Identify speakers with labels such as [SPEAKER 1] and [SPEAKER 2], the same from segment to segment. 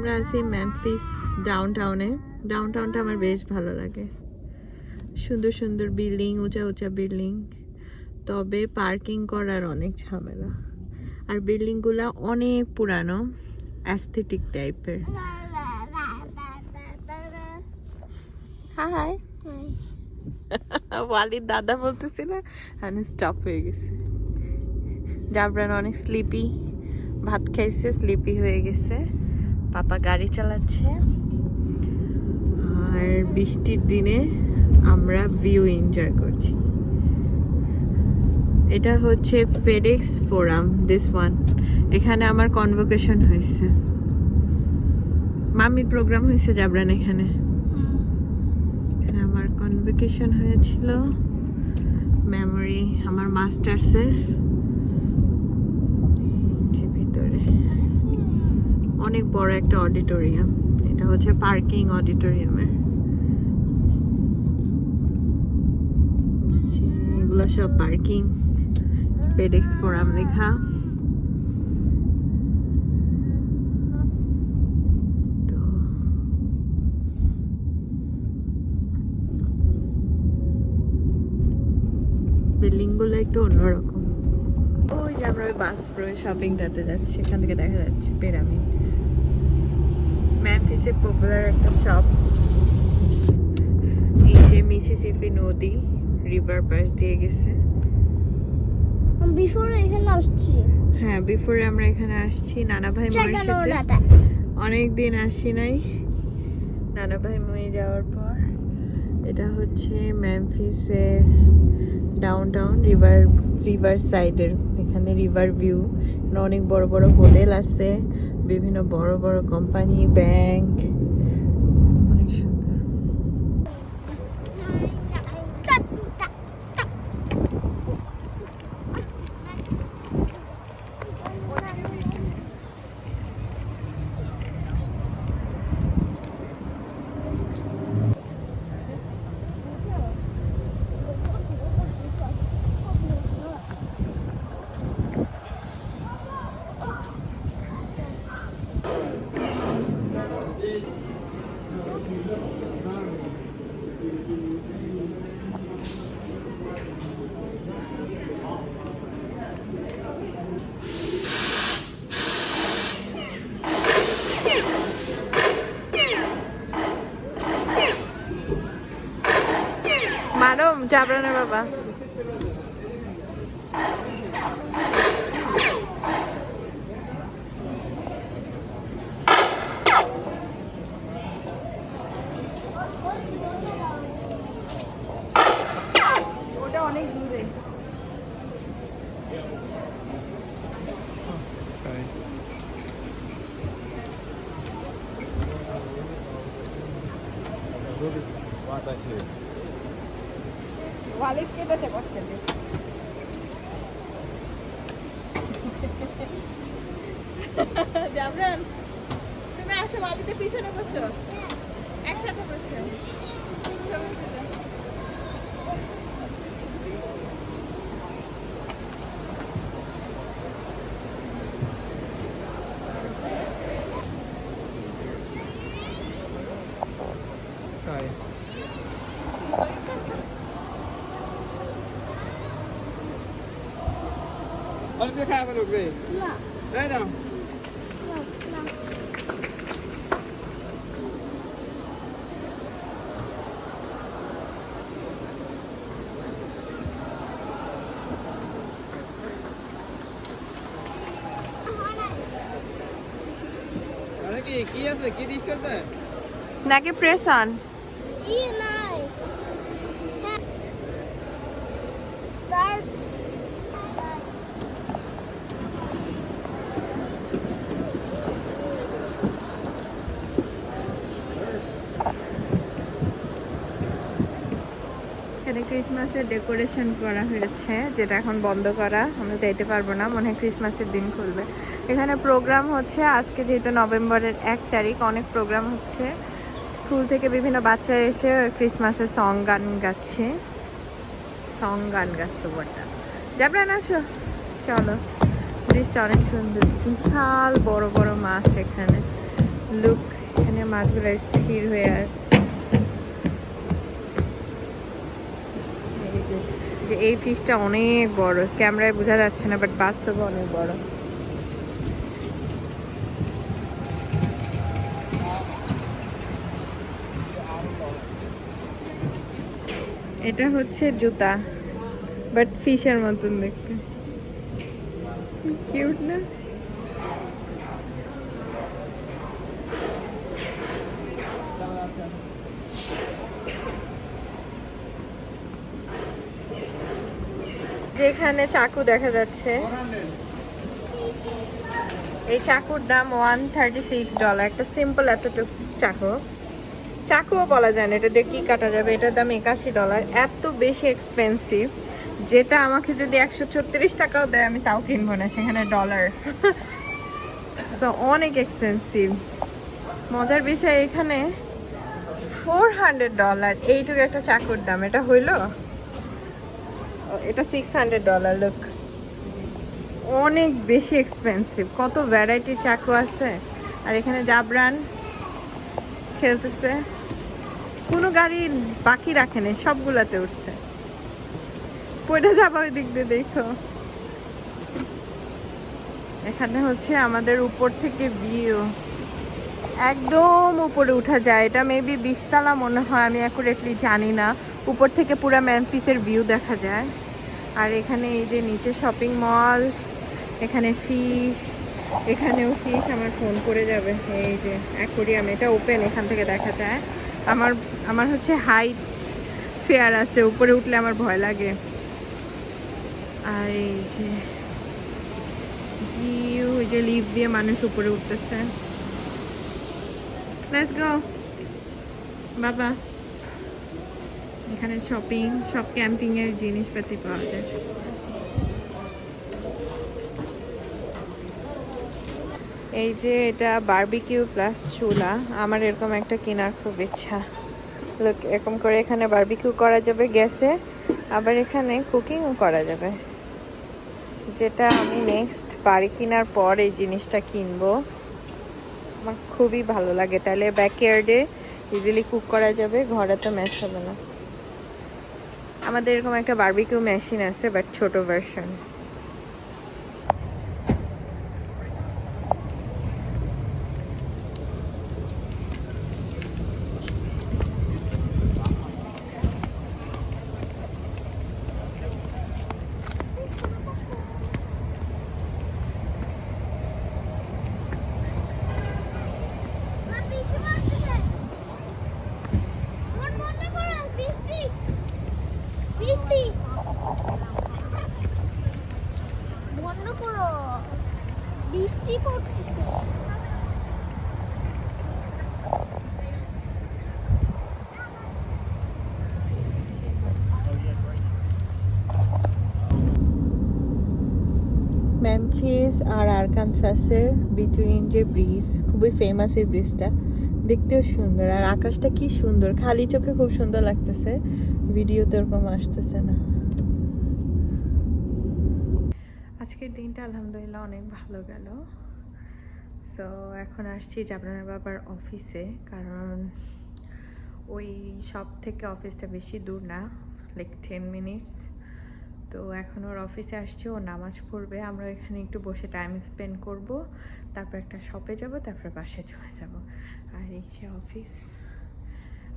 [SPEAKER 1] আমরা আছি মেমফিস ডাউনটাউনে। ডাউনটাউনটা আমার বেশ ভালো লাগে, সুন্দর সুন্দর বিল্ডিং, উঁচা উঁচা বিল্ডিং, তবে পার্কিং করার অনেক ঝামেলা। আর বিল্ডিংগুলো অনেক পুরানো, অ্যাস্থেটিক টাইপের। হাই ওয়ালিদ দাদা বলতেছিল, আমি স্টপ হয়ে গেছে। জাবরান অনেক স্লিপি, ভাত খাইছে, স্লিপি হয়ে গেছে। পাপা গাড়ি চালাচ্ছে, আর বৃষ্টির দিনে আমরা ভিউ এনজয় করছি। এটা হচ্ছে ফেডেক্স ফোরাম, দিস ওয়ান। এখানে আমার কনভোকেশন হয়েছে, মামির প্রোগ্রাম হয়েছে জাবরান। এখানে আমার কনভোকেশন হয়েছিল, মেমোরি আমার মাস্টার্সের। ভিতরে অনেক বড় একটা অডিটোরিয়াম, এটা হচ্ছে পার্কিং অডিটোরিয়ামের। এগুলো সব পার্কিং, ফেডেক্স ফোরাম লেখা। তো বিল্ডিং গুলো একটু অন্যরকম। ওই যে আমরা ওই বাস শপিংটাতে যাচ্ছি, এখান থেকে দেখা যাচ্ছে পিরামিড। মেমফিসে পপুলার একটা শপ। এই যে মিসিসিপি নদী রিভার পাশ দিয়ে গেছে।
[SPEAKER 2] বিফোরে এখানে আসছি।
[SPEAKER 1] হ্যাঁ, বিফোরে আমরা এখানে আসছি। নানা ভাই মরে অনেকদিন আসি নাই, নানা ভাই মরে যাওয়ার পর। এটা হচ্ছে মেমফিসের ডাউনটাউন, রিভার সাইডের। এখানে রিভার ভিউ, অনেক বড় বড় হোটেল আছে, বিভিন্ন বড় বড় কোম্পানি, ব্যাংক, অনেক সুন্দর। মারম জাবরানের বাবা। ওটা অনেক দূরে। ওয়ালেট কেটেছে বসতে। জাবরান তুমি আসো, ওয়ালিদের পিছনে বসো, একসাথে বসো।
[SPEAKER 3] অনেক খাওয়া গেল রে, তাই না? কি আছে, কি ডিস্টার্ব দেয়
[SPEAKER 1] নাকি প্রেস অন?
[SPEAKER 2] ই নাই স্টার্ট।
[SPEAKER 1] এখানে ক্রিসমাসের ডেকোরেশন করা হয়েছে, যেটা এখন বন্ধ করা, আমরা যাইতে পারবো না, মনে হয় ক্রিসমাসের দিন খুলবে। এখানে প্রোগ্রাম হচ্ছে আজকে, যেহেতু নভেম্বরের 1 তারিখ, অনেক প্রোগ্রাম হচ্ছে। স্কুল থেকে বিভিন্ন বাচ্চা এসে ক্রিসমাসের সং গান গাচ্ছে বড়টা। জাবরান আসো, চলো। ব্রিজটা অনেক সুন্দর, বিশাল বড় বড় মাছ এখানে, লুক, এখানে মাছগুলো স্থির হয়ে আছে। যে এই ফিশটা অনেক বড়, ক্যামেরায় বোঝা যাচ্ছে না বাট বাস্তবে অনেক বড়। এটা হচ্ছে জুতা, বাট ফিশের মতন দেখতে, কিউট না? যেখানে চাকু দেখা যাচ্ছে, এই চাকুর দাম $136। একটা সিম্পল এতটুকু চাকু, চাকুও বলা যায় না, এটা দিয়ে কি কাটা যাবে। এটার দাম $81। এত বেশি এক্সপেন্সিভ, যেটা আমাকে যদি 136 টাকাও দেয় আমি তাও কিনবো না, সেখানে ডলার। তো অনেক এক্সপেন্সিভ। মজার বিষয় এখানে $400 এইটুকু একটা চাকুর দাম। এটা হইলো, এটা $600। লোক, অনেক বেশি এক্সপেন্সিভ। কত ভ্যারাইটির চাকু আছে। আর এখানে জাবরান খেলতেছে, কোনো গাড়ি বাকি রাখেনি, সবগুলাতে উঠছে। পড়ে যাবা ওই দিক দিয়ে, দেখো। এখানে হচ্ছে আমাদের উপর থেকে ভিউ, একদম উপরে উঠা যায়। এটা মেবি 20 তলা মনে হয়, আমি অ্যাকুরেটলি জানি না। উপর থেকে পুরো মেমফিসের ভিউ দেখা যায়। আর এখানে এই যে নিচে শপিং মল, এখানে ফিশ, এখানেও ফিশ। আমার ফোন পড়ে যাবে। এই যে অ্যাকোরিয়াম, এটা ওপেন, এখান থেকে দেখা যায়। আমার হচ্ছে হাইট ফেয়ার আছে, উপরে উঠলে আমার ভয় লাগে। আর এই যে ভিউ, এই যে লিফট দিয়ে মানুষ উপরে উঠতেছে। লেটস গো বাবা। এখানে শপিং, সব ক্যাম্পিং এর জিনিসপাতি পাওয়া যায়। এই যে এটা বারবিকিউ প্লাস চুলা, আমার এরকম একটা কেনার খুব ইচ্ছা। লোক, এরকম করে এখানে বারবিকিউ করা যাবে গ্যাসে, আবার এখানে কুকিংও করা যাবে। যেটা আমি নেক্সট বাড়ি কেনার পর এই জিনিসটা কিনবো। আমার খুবই ভালো লাগে, তাহলে ব্যাকইয়ার্ডে ইজিলি কুক করা যাবে, ঘরে তো ম্যাচ হবে না। আমাদের এরকম একটা বারবিকিউ মেশিন আছে, বাট ছোট ভার্সন।
[SPEAKER 2] বন্ধ করো, বৃষ্টি পড়তেছে।
[SPEAKER 1] মেমফিস আর আরকানসাসের বিটুইন যে ব্রিজ, খুবই ফেমাস এই ব্রিজটা, দেখতেও সুন্দর। আর আকাশটা কি সুন্দর, খালি চোখে খুব সুন্দর লাগতেছে, ভিডিওতে ওরকম আসতেছে না। আজকের দিনটা আলহামদুলিল্লাহ অনেক ভালো গেল। সো এখন আসছি জাবরানের বাবার অফিসে, কারণ ওই সব থেকে অফিসটা বেশি দূর না, লাইক 10 মিনিটস। তো এখন ওর অফিসে আসছে, ও নামাজ পড়বে, আমরা এখানে একটু বসে টাইম স্পেন্ড করব, তারপর একটা শপে যাব, তারপর বাসায় চলে যাব। আর এই যে অফিস,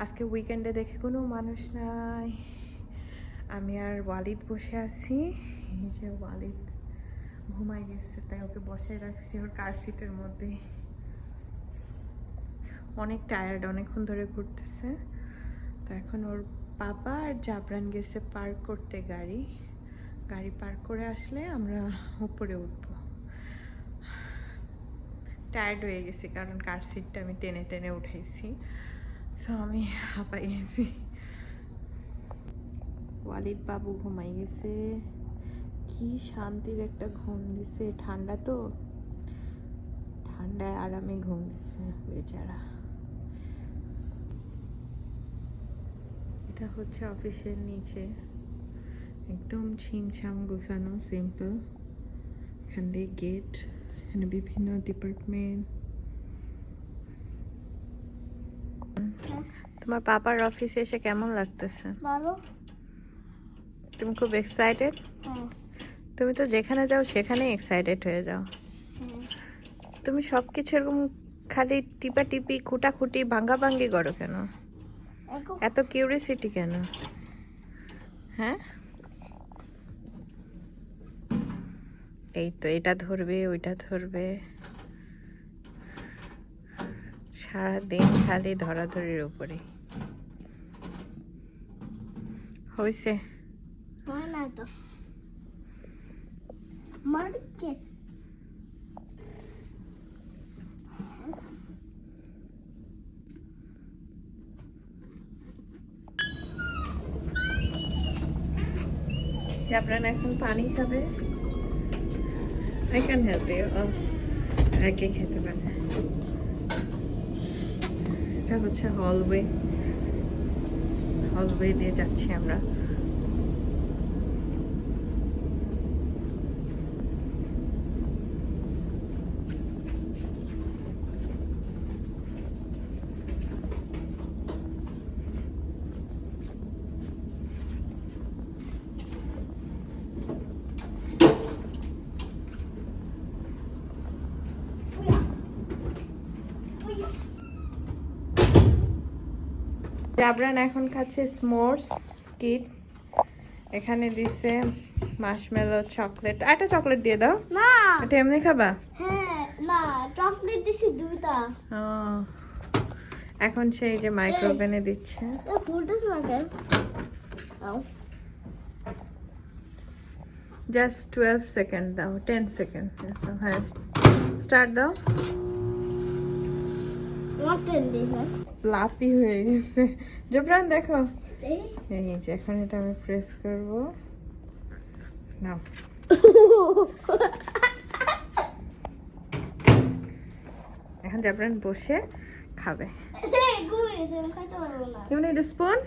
[SPEAKER 1] আজকে উইকেন্ডে দেখে কোনো মানুষ নাই, আমি আর ওয়ালিদ বসে আছি। এই যে ওয়ালিদ ঘুমাই গেছে, তাই ওকে বসায় রাখছি ওর কার সিটের মধ্যে। অনেক টায়ার্ড, অনেকক্ষণ ধরে ঘুরতেছে। তো এখন ওর বাবা আর জাবরান গেছে পার্ক করতে গাড়ি পার্ক করে আসলে আমরা উপরে উঠবো। টায়ার্ড হয়ে গেছি, কারণ কার সিটটা আমি টেনে টেনে উঠাইছি। সো আমি হাঁপাই গেছি। ওয়ালিদ বাবু ঘুমাই গেছে, কি শান্তির একটা ঘুম দিছে। ঠান্ডা তো, ঠান্ডায় আরামে ঘুম দিছে বেচারা। এটা হচ্ছে অফিসের নিচে, একদম ছিমছাম গোছানো, সিম্পল। এখান দিয়ে গেট, এখানে বিভিন্ন ডিপার্টমেন্ট, তোমার পাপার অফিসে এসে কেমন লাগতেছে?
[SPEAKER 2] ভালো।
[SPEAKER 1] তুমি খুব এক্সাইটেড?
[SPEAKER 2] হ্যাঁ।
[SPEAKER 1] তুমি তো যেখানে যাও সেখানেই এক্সাইটেড হয়ে যাও।
[SPEAKER 2] হ্যাঁ।
[SPEAKER 1] তুমি সবকিছু এরকম খালি টিপাটিপি খুঁটাখুটি ভাঙ্গাভাঙ্গি করো কেন? এত কিউরিয়াসিটি কেন? হ্যাঁ, এই তো এটা ধরবে ওইটা ধরবে, সারাদিন খালি ধরাধরির উপরে। হয়েছে?
[SPEAKER 2] হয় না তো মারছে।
[SPEAKER 1] আপনারা এখন পানি খাবে? I can help you. একে খেতে পারে। এটা হচ্ছে হলওয়ে দিয়ে যাচ্ছি আমরা। জাবরান এখন খাচ্ছে স্মোর্স কিট। এখানে দিছে মার্শমেলো, চকলেট। একটা চকলেট দিয়ে দাও।
[SPEAKER 2] না,
[SPEAKER 1] এটা এমনি খাবা?
[SPEAKER 2] হ্যাঁ না, চকলেট দিছি দুইটা।
[SPEAKER 1] ও, এখন সেই যে মাইক্রোওভেনে দিচ্ছে।
[SPEAKER 2] ফুলটাস না কেন? দাও।
[SPEAKER 1] জাস্ট 12 সেকেন্ড দাও, 10 সেকেন্ড। হ্যাঁ, স্টার্ট দাও।
[SPEAKER 2] মটন দিছে।
[SPEAKER 1] ফ্লাফি হয়ে গেছে। জাবরান দেখো,
[SPEAKER 2] এই
[SPEAKER 1] এই যে এখন এটা আমি প্রেস করব। নাও, এখন জাবরান বসে খাবে।
[SPEAKER 2] গুইছে, খাইতে পারবো না।
[SPEAKER 1] You need a spoon?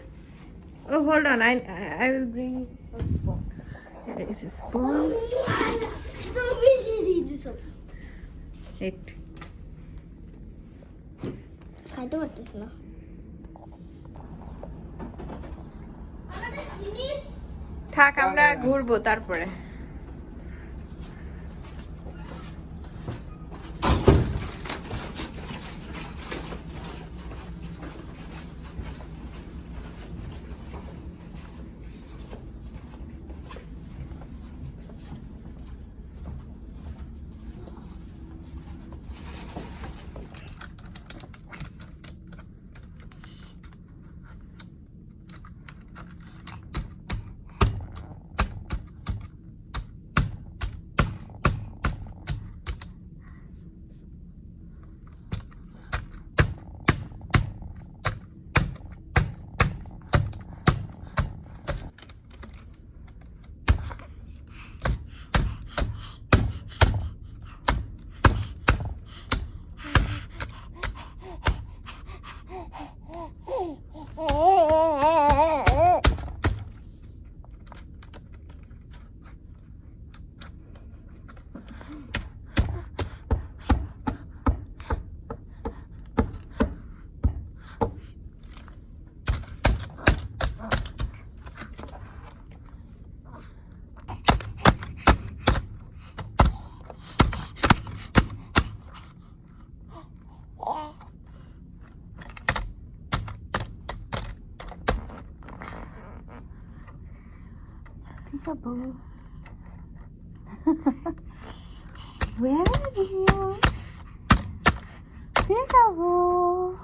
[SPEAKER 1] Oh, hold on. I will bring a spoon. Here is a spoon.
[SPEAKER 2] তুমি বেশি দিয়ে দিছো।
[SPEAKER 1] It.
[SPEAKER 2] খাইতে পারতেছ না।
[SPEAKER 1] থাক, আমরা ঘুরবো তারপরে। Peekaboo. Where are you? Peekaboo.